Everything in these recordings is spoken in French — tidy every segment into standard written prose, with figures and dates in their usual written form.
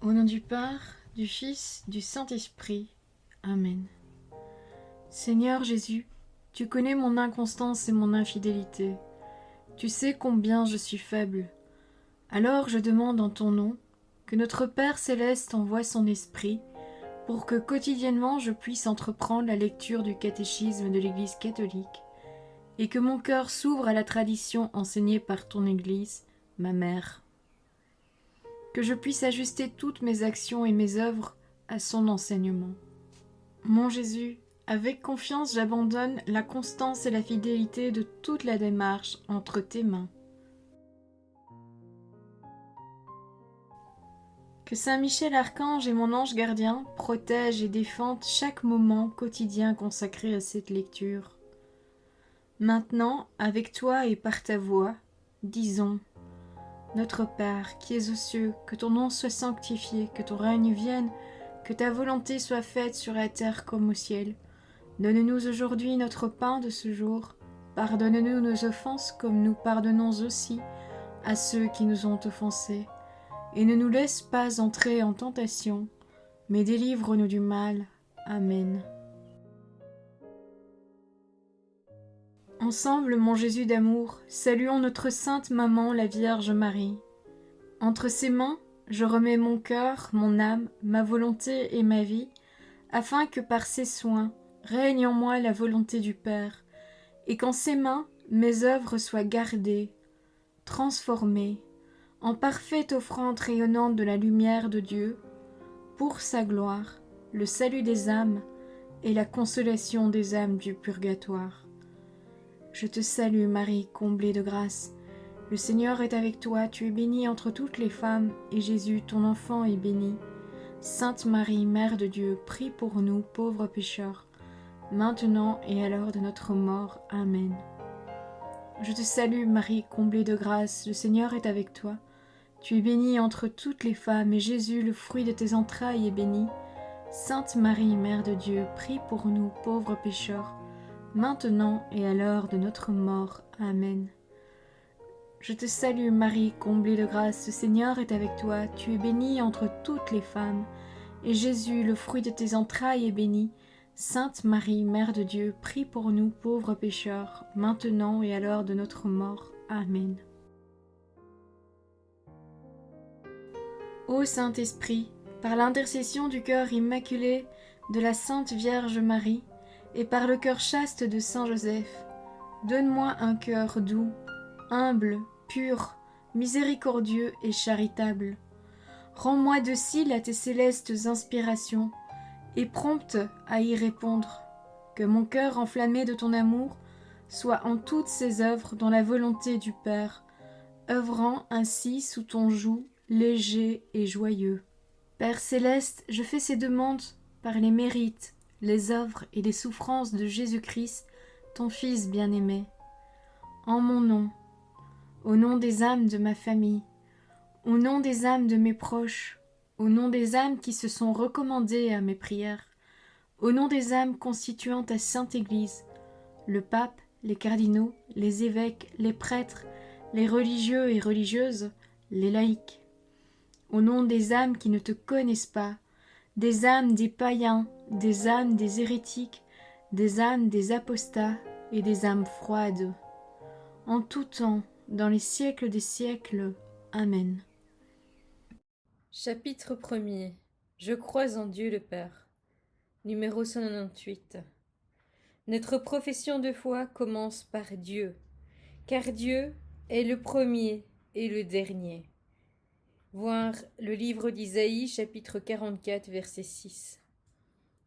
Au nom du Père, du Fils, du Saint-Esprit. Amen. Seigneur Jésus, tu connais mon inconstance et mon infidélité. Tu sais combien je suis faible. Alors je demande en ton nom que notre Père céleste envoie son Esprit pour que quotidiennement je puisse entreprendre la lecture du catéchisme de l'Église catholique et que mon cœur s'ouvre à la tradition enseignée par ton Église, ma mère. Que je puisse ajuster toutes mes actions et mes œuvres à son enseignement. Mon Jésus, avec confiance j'abandonne la constance et la fidélité de toute la démarche entre tes mains. Que Saint Michel Archange et mon ange gardien protègent et défendent chaque moment quotidien consacré à cette lecture. Maintenant, avec toi et par ta voix, disons: Notre Père, qui es aux cieux, que ton nom soit sanctifié, que ton règne vienne, que ta volonté soit faite sur la terre comme au ciel. Donne-nous aujourd'hui notre pain de ce jour. Pardonne-nous nos offenses comme nous pardonnons aussi à ceux qui nous ont offensés. Et ne nous laisse pas entrer en tentation, mais délivre-nous du mal. Amen. Ensemble, mon Jésus d'amour, saluons notre sainte maman, la Vierge Marie. Entre ses mains, je remets mon cœur, mon âme, ma volonté et ma vie, afin que par ses soins règne en moi la volonté du Père, et qu'en ses mains mes œuvres soient gardées, transformées, en parfaite offrande rayonnante de la lumière de Dieu, pour sa gloire, le salut des âmes et la consolation des âmes du purgatoire. Je te salue Marie, comblée de grâce. Le Seigneur est avec toi, tu es bénie entre toutes les femmes, et Jésus, ton enfant, est béni. Sainte Marie, Mère de Dieu, prie pour nous, pauvres pécheurs, maintenant et à l'heure de notre mort. Amen. Je te salue Marie, comblée de grâce, le Seigneur est avec toi. Tu es bénie entre toutes les femmes, et Jésus, le fruit de tes entrailles, est béni. Sainte Marie, Mère de Dieu, prie pour nous, pauvres pécheurs, maintenant et à l'heure de notre mort. Amen. Je te salue Marie, comblée de grâce, le Seigneur est avec toi, tu es bénie entre toutes les femmes, et Jésus, le fruit de tes entrailles, est béni. Sainte Marie, Mère de Dieu, prie pour nous pauvres pécheurs, maintenant et à l'heure de notre mort. Amen. Ô Saint-Esprit, par l'intercession du cœur immaculé de la Sainte Vierge Marie, et par le cœur chaste de Saint Joseph, donne-moi un cœur doux, humble, pur, miséricordieux et charitable. Rends-moi docile à tes célestes inspirations, et prompte à y répondre. Que mon cœur enflammé de ton amour soit en toutes ses œuvres dans la volonté du Père, œuvrant ainsi sous ton joug léger et joyeux. Père céleste, je fais ces demandes par les mérites, les œuvres et les souffrances de Jésus-Christ, ton Fils bien-aimé. En mon nom, au nom des âmes de ma famille, au nom des âmes de mes proches, au nom des âmes qui se sont recommandées à mes prières, au nom des âmes constituant ta Sainte Église, le pape, les cardinaux, les évêques, les prêtres, les religieux et religieuses, les laïcs, au nom des âmes qui ne te connaissent pas, des âmes des païens, des âmes des hérétiques, des âmes des apostats et des âmes froides, en tout temps, dans les siècles des siècles. Amen. Chapitre 1er. Je crois en Dieu le Père. Numéro 198. Notre profession de foi commence par Dieu, car Dieu est le premier et le dernier. Voir le livre d'Isaïe, chapitre 44, verset 6.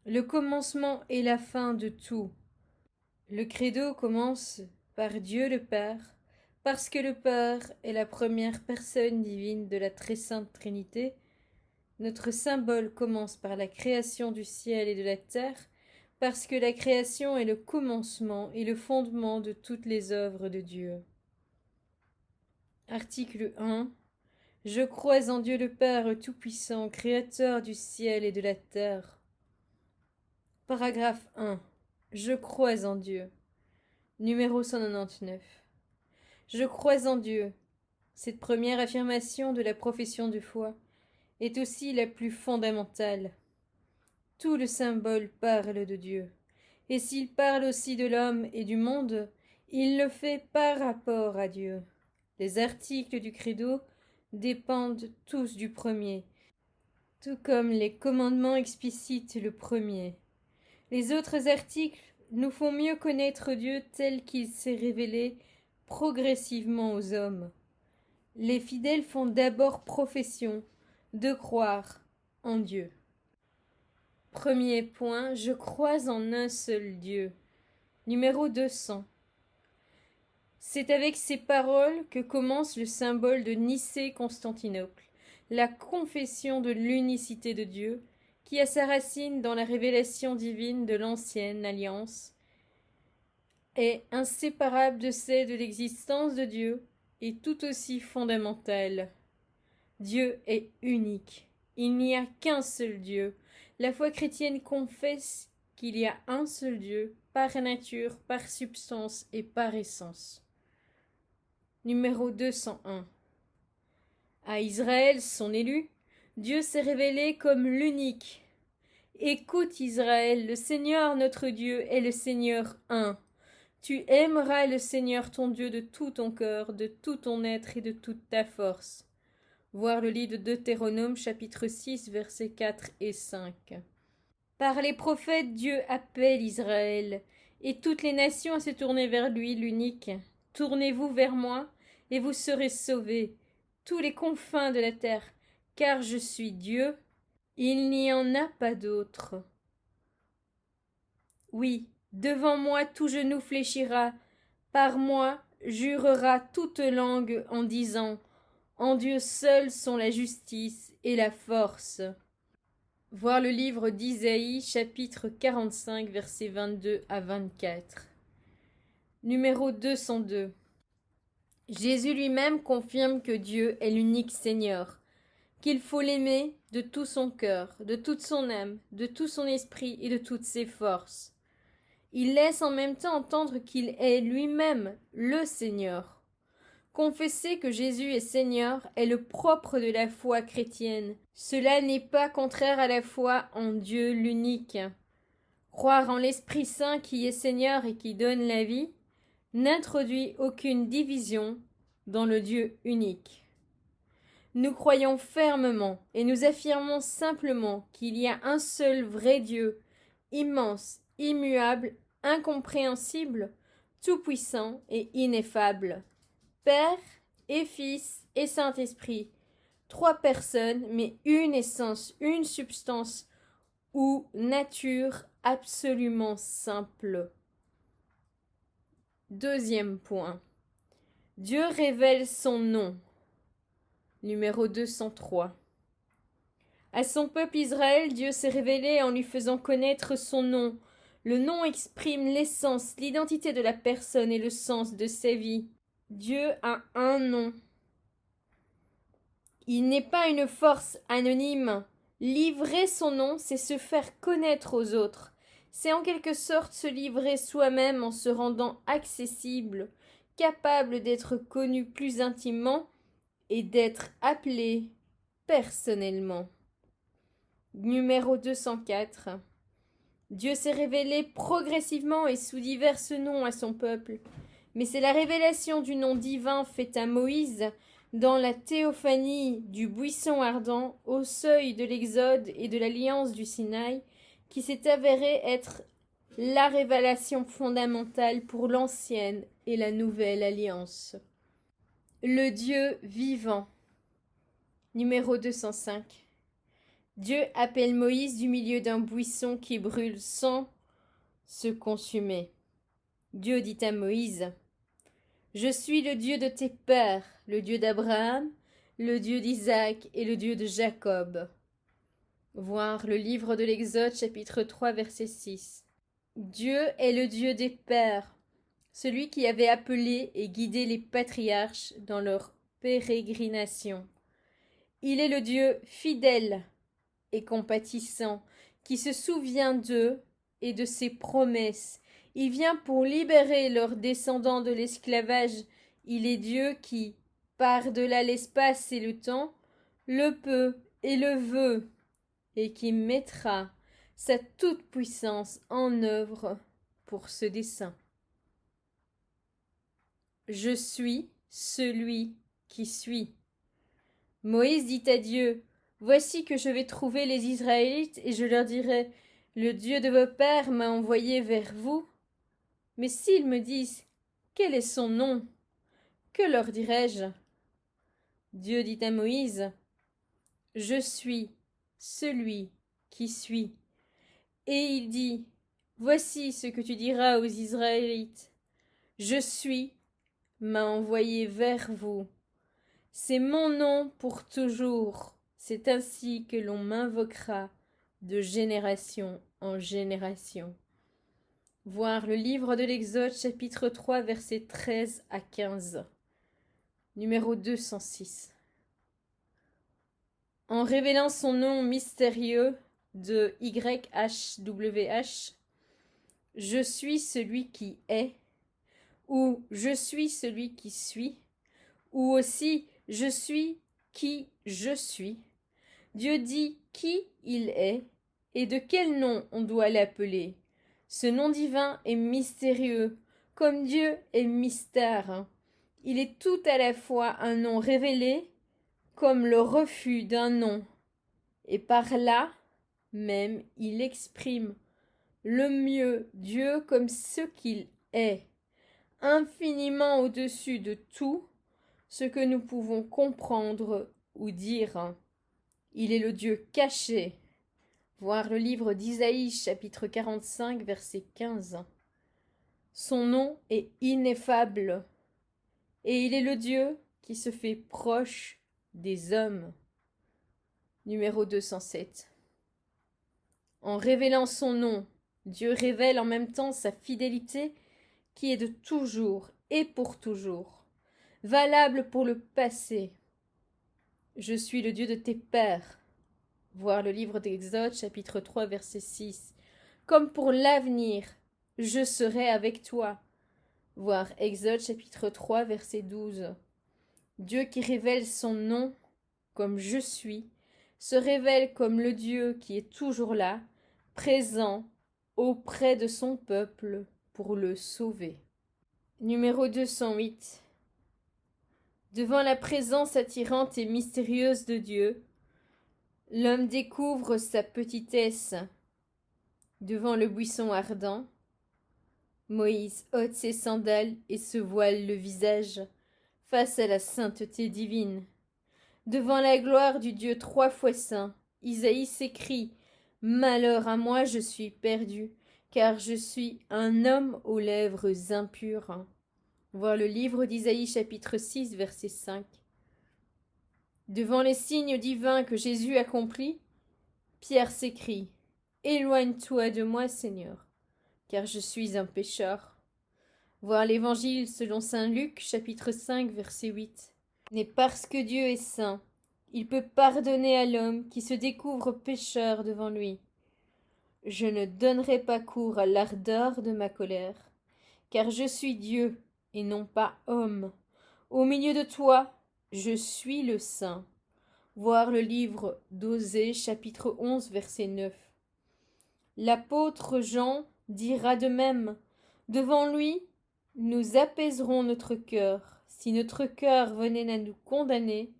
Le commencement et la fin de tout. Le credo commence par Dieu le Père, parce que le Père est la première personne divine de la très sainte Trinité. Notre symbole commence par la création du ciel et de la terre, parce que la création est le commencement et le fondement de toutes les œuvres de Dieu. Article 1. Je crois en Dieu le Père Tout-Puissant, Créateur du ciel et de la terre. Paragraphe 1. Je crois en Dieu. Numéro 199. Je crois en Dieu. Cette première affirmation de la profession de foi est aussi la plus fondamentale. Tout le symbole parle de Dieu, et s'il parle aussi de l'homme et du monde, il le fait par rapport à Dieu. Les articles du credo dépendent tous du premier, tout comme les commandements explicitent le premier. Les autres articles nous font mieux connaître Dieu tel qu'il s'est révélé progressivement aux hommes. Les fidèles font d'abord profession de croire en Dieu. Premier point, je crois en un seul Dieu. Numéro 200. C'est avec ces paroles que commence le symbole de Nicée-Constantinople, la confession de l'unicité de Dieu, qui a sa racine dans la révélation divine de l'ancienne alliance, est inséparable de celle de l'existence de Dieu et tout aussi fondamentale. Dieu est unique. Il n'y a qu'un seul Dieu. La foi chrétienne confesse qu'il y a un seul Dieu, par nature, par substance et par essence. Numéro 201. À Israël, son élu, Dieu s'est révélé comme l'unique. Écoute Israël, le Seigneur notre Dieu est le Seigneur un. Tu aimeras le Seigneur ton Dieu de tout ton cœur, de tout ton être et de toute ta force. Voir le livre de Deutéronome chapitre 6 versets 4 et 5. Par les prophètes, Dieu appelle Israël et toutes les nations à se tourner vers lui, l'unique. Tournez-vous vers moi et vous serez sauvés, tous les confins de la terre, car je suis Dieu, il n'y en a pas d'autre. Oui, devant moi tout genou fléchira, par moi jurera toute langue en disant « En Dieu seul sont la justice et la force ». Voir le livre d'Isaïe, chapitre 45, versets 22 à 24. Numéro 202. Jésus lui-même confirme que Dieu est l'unique Seigneur, qu'il faut l'aimer de tout son cœur, de toute son âme, de tout son esprit et de toutes ses forces. Il laisse en même temps entendre qu'il est lui-même le Seigneur. Confesser que Jésus est Seigneur est le propre de la foi chrétienne. Cela n'est pas contraire à la foi en Dieu l'unique. Croire en l'Esprit Saint qui est Seigneur et qui donne la vie n'introduit aucune division dans le Dieu unique. Nous croyons fermement et nous affirmons simplement qu'il y a un seul vrai Dieu, immense, immuable, incompréhensible, tout-puissant et ineffable. Père et Fils et Saint-Esprit, trois personnes, mais une essence, une substance ou nature absolument simple. Deuxième point. Dieu révèle son nom. Numéro 203. À son peuple Israël, Dieu s'est révélé en lui faisant connaître son nom. Le nom exprime l'essence, l'identité de la personne et le sens de sa vie. Dieu a un nom. Il n'est pas une force anonyme. Livrer son nom, c'est se faire connaître aux autres. C'est en quelque sorte se livrer soi-même en se rendant accessible, capable d'être connu plus intimement et d'être appelé personnellement. Numéro 204. Dieu s'est révélé progressivement et sous divers noms à son peuple. Mais c'est la révélation du nom divin faite à Moïse dans la théophanie du buisson ardent au seuil de l'Exode et de l'alliance du Sinaï qui s'est avérée être la révélation fondamentale pour l'ancienne et la nouvelle alliance. Le Dieu vivant. Numéro 205. Dieu appelle Moïse du milieu d'un buisson qui brûle sans se consumer. Dieu dit à Moïse: Je suis le Dieu de tes pères, le Dieu d'Abraham, le Dieu d'Isaac et le Dieu de Jacob. Voir le livre de l'Exode, chapitre 3, verset 6. Dieu est le Dieu des pères, celui qui avait appelé et guidé les patriarches dans leur pérégrination. Il est le Dieu fidèle et compatissant, qui se souvient d'eux et de ses promesses. Il vient pour libérer leurs descendants de l'esclavage. Il est Dieu qui, par-delà l'espace et le temps, le peut et le veut, et qui mettra sa toute-puissance en œuvre pour ce dessein. Je suis celui qui suis. Moïse dit à Dieu, voici que je vais trouver les Israélites et je leur dirai, le Dieu de vos pères m'a envoyé vers vous. Mais s'ils me disent, quel est son nom? Que leur dirai-je? Dieu dit à Moïse, je suis celui qui suis. Et il dit, voici ce que tu diras aux Israélites. Je suis m'a envoyé vers vous. C'est mon nom pour toujours. C'est ainsi que l'on m'invoquera de génération en génération. Voir le livre de l'Exode, chapitre 3, versets 13 à 15. Numéro 206. En révélant son nom mystérieux de YHWH, je suis celui qui est, ou je suis celui qui suis, ou aussi je suis qui je suis. Dieu dit qui il est et de quel nom on doit l'appeler. Ce nom divin est mystérieux, comme Dieu est mystère. Il est tout à la fois un nom révélé, comme le refus d'un nom, et par là même il exprime le mieux Dieu comme ce qu'il est, infiniment au-dessus de tout ce que nous pouvons comprendre ou dire. Il est le Dieu caché. Voir le livre d'Isaïe, chapitre 45, verset 15. Son nom est ineffable, et il est le Dieu qui se fait proche des hommes. Numéro 207. En révélant son nom, Dieu révèle en même temps sa fidélité qui est de toujours et pour toujours, valable pour le passé. Je suis le Dieu de tes pères. Voir le livre d'Exode, chapitre 3, verset 6. Comme pour l'avenir, je serai avec toi. Voir Exode, chapitre 3, verset 12. Dieu qui révèle son nom, comme je suis, se révèle comme le Dieu qui est toujours là, présent auprès de son peuple pour le sauver. Numéro 208. Devant la présence attirante et mystérieuse de Dieu, l'homme découvre sa petitesse. Devant le buisson ardent, Moïse ôte ses sandales et se voile le visage face à la sainteté divine. Devant la gloire du Dieu trois fois saint, Isaïe s'écrie « Malheur à moi, je suis perdu, car je suis un homme aux lèvres impures. » Voir le livre d'Isaïe chapitre 6 verset 5. Devant les signes divins que Jésus accomplit, Pierre s'écrie « Éloigne-toi de moi, Seigneur, car je suis un pécheur. » Voir l'Évangile selon saint Luc chapitre 5 verset 8. Mais parce que Dieu est saint, il peut pardonner à l'homme qui se découvre pécheur devant lui. Je ne donnerai pas cours à l'ardeur de ma colère, car je suis Dieu et non pas homme. Au milieu de toi, je suis le saint. Voir le livre d'Osée, chapitre 11, verset 9. L'apôtre Jean dira de même, devant lui, nous apaiserons notre cœur, si notre cœur venait à nous condamner,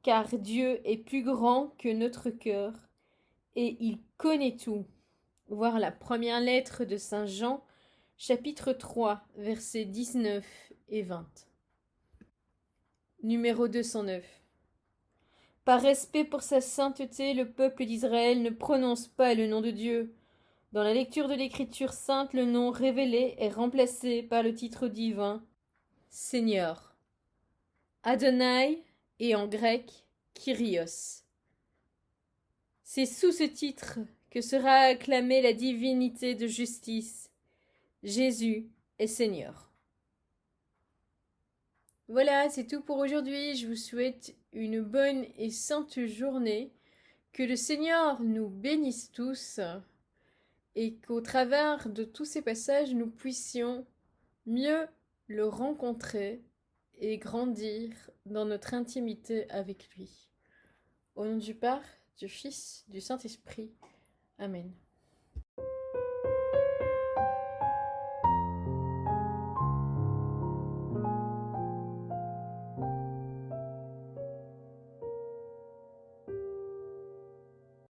car Dieu est plus grand que notre cœur, et il connaît tout. Voir la première lettre de saint Jean, chapitre 3, versets 19 et 20. Numéro 209. Par respect pour sa sainteté, le peuple d'Israël ne prononce pas le nom de Dieu. Dans la lecture de l'Écriture sainte, le nom révélé est remplacé par le titre divin Seigneur. Adonai et en grec Kyrios. C'est sous ce titre que sera acclamée la divinité de justice. Jésus est Seigneur. Voilà, c'est tout pour aujourd'hui. Je vous souhaite une bonne et sainte journée. Que le Seigneur nous bénisse tous et qu'au travers de tous ces passages, nous puissions mieux le rencontrer et grandir dans notre intimité avec lui. Au nom du Père, du Fils, du Saint-Esprit. Amen.